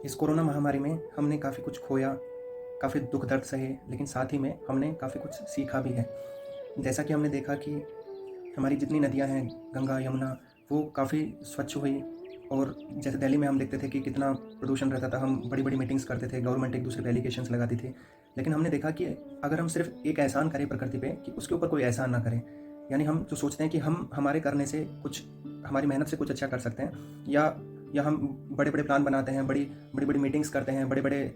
इस कोरोना महामारी में हमने काफ़ी कुछ खोया, काफ़ी दुख दर्द सहे, लेकिन साथ ही में हमने काफ़ी कुछ सीखा भी है। जैसा कि हमने देखा कि हमारी जितनी नदियाँ हैं, गंगा, यमुना, वो काफ़ी स्वच्छ हुई। और जैसे दिल्ली में हम देखते थे कि कितना प्रदूषण रहता था, हम बड़ी-बड़ी मीटिंग्स करते थे, गवर्नमेंट एक-दूसरे पे एलिगेशंस लगाती थी। लेकिन हमने देखा कि अगर हम सिर्फ़ एक एहसान करें प्रकृति पे कि उसके ऊपर कोई एहसान ना करें, यानी हम जो सोचते हैं कि हम हमारे करने से कुछ, हमारी मेहनत से कुछ अच्छा कर सकते हैं, या हम बड़े-बड़े प्लान बनाते हैं, बड़ी-बड़ी मीटिंग्स करते हैं, बड़े-बड़े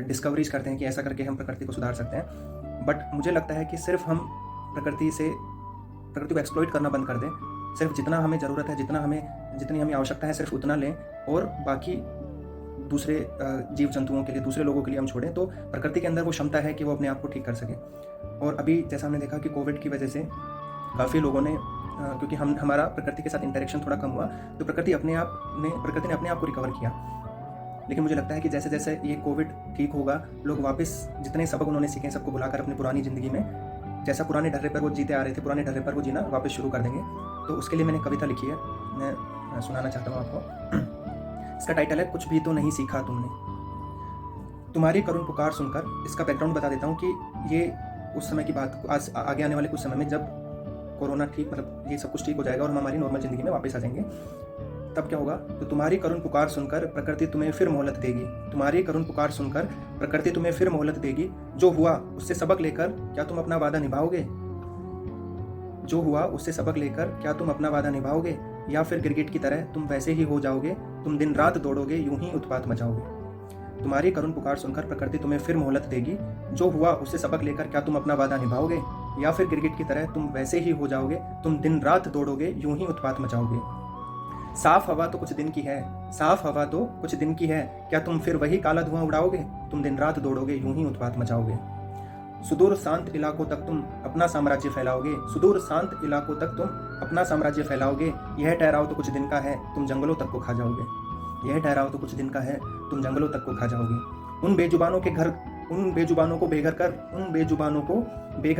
डिस्कवरीज़ करते हैं कि ऐसा करके हम प्रकृति को सुधार सकते हैं। बट मुझे लगता है कि सिर्फ़ हम प्रकृति को एक्सप्लॉइट करना बंद कर दें। सिर्फ़ जितना हमें ज़रूरत है, जितनी हमें आवश्यकता है, सिर्फ़ उतना लें, और बाकी दूसरे जीव-जंतुओं के लिए, दूसरे लोगों के लिए हम छोड़ें, तो प्रकृति के अंदर वो क्षमता है कि वो अपने आप को ठीक कर सके। और अभी जैसा हमने देखा कि कोविड की वजह से काफ़ी लोगों ने, क्योंकि हमारा प्रकृति के साथ इंटरेक्शन थोड़ा कम हुआ, तो प्रकृति ने अपने आप को रिकवर किया। लेकिन मुझे लगता है कि जैसे-जैसे ये कोविड ठीक होगा, लोग वापस जितने सबक उन्होंने सीखे हैं, सबको बुलाकर अपनी पुरानी ज़िंदगी में, जैसा पुराने ढर्रे पर वो जीते आ रहे थे, पुराने ढर्रे पर वो जीना वापस शुरू कर देंगे। तो उसके लिए मैंने कविता लिखी है, मैं सुनाना चाहता हूँ आपको। इसका टाइटल है, कुछ भी तो नहीं सीखा तुमने। तुम्हारी करुण पुकार सुनकर, इसका बैकग्राउंड बता देता हूँ कि ये उस समय की बात, आज आगे आने वाले कुछ समय में, जब कोरोना ठीक, मतलब ये सब कुछ ठीक हो जाएगा और हम हमारी नॉर्मल ज़िंदगी में वापस आ जाएंगे, तब क्या होगा। तो तुम्हारी करुण पुकार सुनकर प्रकृति तुम्हें फिर मोहलत देगी। तुम्हारी करुण पुकार सुनकर प्रकृति तुम्हें फिर मोहलत देगी। जो हुआ उससे सबक लेकर क्या तुम अपना वादा निभाओगे? जो हुआ उससे सबक लेकर क्या तुम अपना वादा निभाओगे, या फिर गिरगिट की तरह तुम वैसे ही हो जाओगे? तुम दिन रात दौड़ोगे, यूं ही उत्पात मचाओगे। तुम्हारी करुण पुकार सुनकर प्रकृति तुम्हें फिर मोहलत देगी। जो हुआ उससे सबक लेकर क्या तुम अपना वादा निभाओगे, या फिर गिरगिट की तरह तुम वैसे ही हो जाओगे? तुम दिन रात दौड़ोगे, यूं ही उत्पात मचाओगे। साफ हवा तो कुछ दिन की है, साफ हवा तो कुछ दिन की है, क्या तुम फिर वही काला धुआं उड़ाओगे? तुम दिन रात दौड़ोगे, यूं ही उत्पात मचाओगे। सुदूर शांत इलाकों तक तुम अपना साम्राज्य फैलाओगे। सुदूर शांत इलाकों तक तुम अपना साम्राज्य फैलाओगे। यह ठहराव तो कुछ दिन का है, तुम जंगलों तक को खा जाओगे। यह ठहराव तो कुछ दिन का है, तुम जंगलों तक को खा जाओगे। उन बेजुबानों को बेघर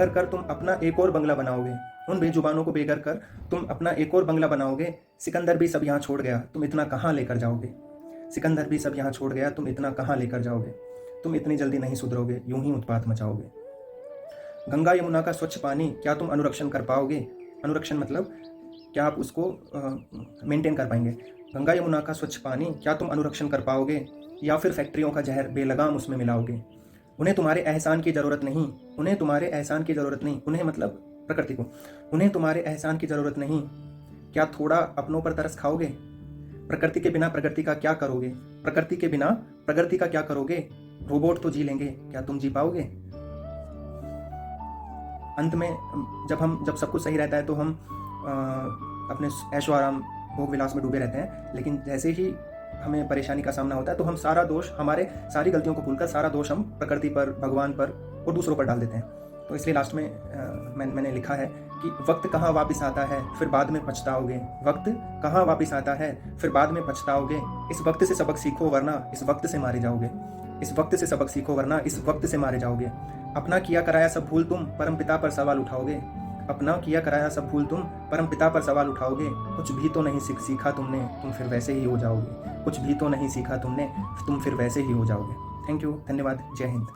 कर तुम अपना एक और बंगला बनाओगे। उन बेजुबानों को बेघर कर तुम अपना एक और बंगला बनाओगे। सिकंदर भी सब यहाँ छोड़ गया, तुम इतना कहाँ लेकर जाओगे? सिकंदर भी सब यहाँ छोड़ गया, तुम इतना कहाँ लेकर जाओगे? तुम इतनी जल्दी नहीं सुधरोगे, यूं ही उत्पात मचाओगे। गंगा यमुना का स्वच्छ पानी क्या तुम अनुरक्षण कर पाओगे? अनुरक्षण मतलब क्या आप उसको मेंटेन कर पाएंगे? गंगा यमुना का स्वच्छ पानी क्या तुम अनुरक्षण कर पाओगे, या फिर फैक्ट्रियों का जहर बेलगाम उसमें मिलाओगे? उन्हें तुम्हारे एहसान की ज़रूरत नहीं, उन्हें तुम्हारे एहसान की ज़रूरत नहीं, उन्हें मतलब प्रकृति को, उन्हें तुम्हारे एहसान की ज़रूरत नहीं। क्या थोड़ा अपनों पर तरस खाओगे? प्रकृति के बिना प्रगति का क्या करोगे? प्रकृति के बिना प्रगति का क्या करोगे? रोबोट तो जी लेंगे, क्या तुम जी पाओगे? अंत में जब सब कुछ सही रहता है तो हम अपने ऐशो आराम, भोग विलास में डूबे रहते हैं। लेकिन जैसे ही हमें परेशानी का सामना होता है तो हम सारा दोष, हमारे सारी गलतियों को भूलकर सारा दोष हम प्रकृति पर, भगवान पर और दूसरों पर डाल देते हैं। तो इसलिए लास्ट में मैंने लिखा है कि वक्त कहाँ वापस आता है, फिर बाद में पछताओगे। वक्त कहाँ वापस आता है, फिर बाद में पछताओगे। इस वक्त से सबक सीखो, वरना इस वक्त से मारे जाओगे। इस वक्त से सबक सीखो, वरना इस वक्त से मारे जाओगे। अपना किया कराया सब भूल तुम परमपिता पर सवाल उठाओगे। अपना किया कराया सब भूल तुम परमपिता पर सवाल उठाओगे। कुछ भी तो नहीं सीखा तुमने, तुम फिर वैसे ही हो जाओगे। कुछ भी तो नहीं सीखा तुमने, तुम फिर वैसे ही हो जाओगे। थैंक यू, धन्यवाद, जय हिंद।